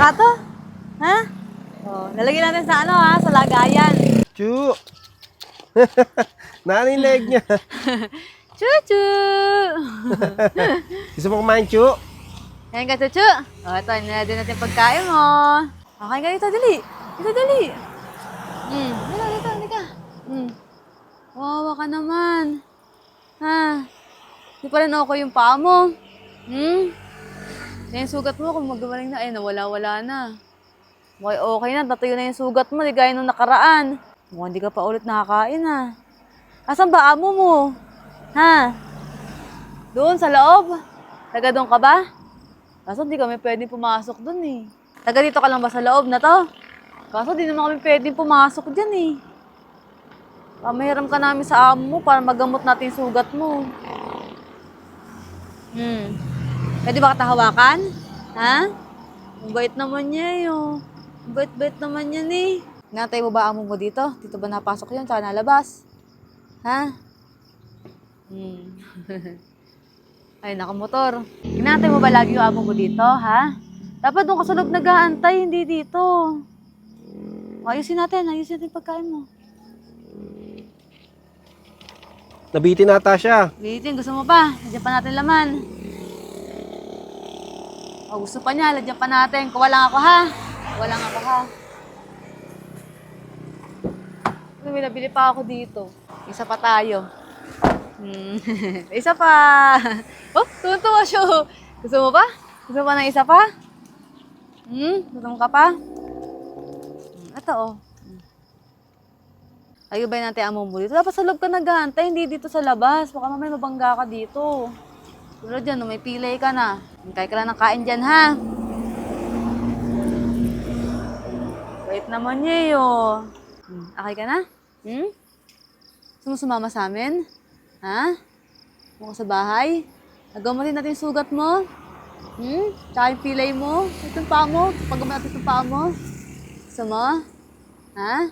nga to? Ha? Oh, lalagyan natin sa ano ha? Sa lagayan. Chu! Naninig niya. Chuchu! Gusto mo kumain, Chu? Ayan ka, Chuchu. O, ito, nilalagyan natin pagkain mo. Okay ka dito, dali. Dito, dali. Dito, dito. Wawa ka naman. Ha? Di pa rin okay yung paa mo. Yung sugat mo, kung magaling na, ay nawala-wala na. Okay na, tatayo na yung sugat mo, di gaya nung nakaraan. Mukhang di ka pa ulit nakakain ha. Asan ba amo mo? Ha? Doon sa loob? Taga doon ka ba? Kaso di kami pwedeng pumasok doon eh. Taga dito ka lang ba sa loob na to? Kaso di naman kami pwedeng pumasok dyan eh. Pamahiram ka namin sa amo mo para magamot natin yung sugat mo. Pwede ba katahawakan? Ha? Ang bait naman niya yun. Ang bait-bait naman yan eh. Inantay mo ba amo mo dito? Dito ba napasok yun? Tsaka nalabas? Ha? Ay, nakamotor. Inantay mo ba lagi yung amo mo dito, ha? Dapat doon ka sa loob nag-aantay, hindi dito. Ayusin natin pagkain mo. Nabitin ata siya. Bitin, gusto mo pa? Lagyan pa natin laman. O, gusto pa niya, lagyan pa natin. Kuha lang ako, ha? Kuha lang ako, ha? May nabili pa ako dito. Isa pa tayo. Isa pa. Oh, tuwa siya. Gusto mo pa? Gusto mo pa ng isa pa? Gusto mo ka pa? Ito, oh. Ayubay natin amo mo dito. Dapat sa loob ka nag-aantay, hindi dito sa labas. Baka mamaya mabangga ka dito. Tulad dyan, may pilay ka na. Hintay ka lang ng kain dyan, ha? Wait naman niya, yun. Okay ka na? Gusto mo sumama sa amin? Ha? Mukha sa bahay? Nagamutin natin yung sugat mo? Tsaka yung pilay mo? Itong paa mo? Paggamot natin itong paa mo? Gusto mo? Ha?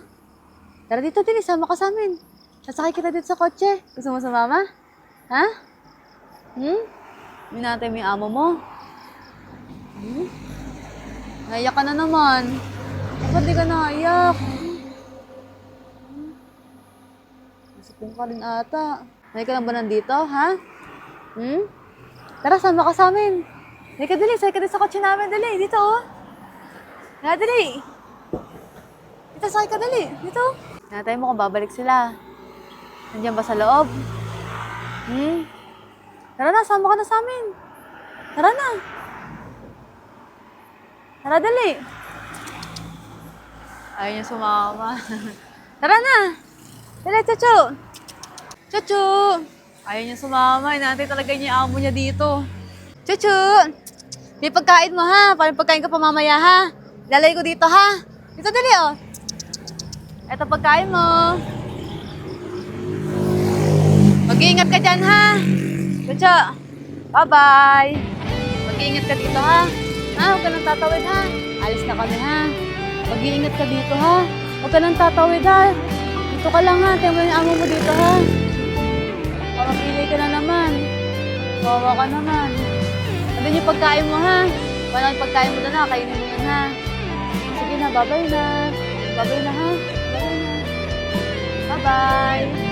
Tara dito din, sama ka sa amin. Sasakay kita dito sa kotse. Gusto mo sumama? Ha? Minatay mo yung amo mo? Naiyak ka na naman. Bakit di ka naiyak? Nasipong ka rin ata. May ka lang ba nandito, ha? Tara, sama ka sa amin. Dali ka, dali. Sakay ka dito sa kotse namin. Dali, dito, oh. Tara, dali. Dito, sakay ka, dali. Dito. Natay mo kung babalik sila. Nandiyan ba sa loob? Tara na, sama ka na sa amin. Tara na. Tara, dali. Ayaw niya sumama. Tara na. Dali, Chuchu. Chuchu. Ayaw niya sumama. Inantay talaga niya yung amo niya dito. Chuchu. May pagkain mo, ha? Parang pagkain ka pa mamaya, ha? Lalay ko dito, ha? Dito, dali, oh. Ito pagkain mo. Mag-iingat ka dyan, ha? Chuchu. Bye-bye. Mag-iingat ka dito, ha? Huwag ka nang tatawid, ha? Alis na kami, ha? Mag-iingat ka dito, ha? Huwag ka nang tatawid, ha? Dito ka lang, ha? Tayo mo yung amo mo dito, ha? Parang pilay ka na naman. Wawa ka naman. Andun yung pagkain mo, ha? Wala yung pagkain mo na, kainin mo yan, ha? Sige na, bye-bye na. Bye-bye na, ha? Bye-bye na. Bye-bye.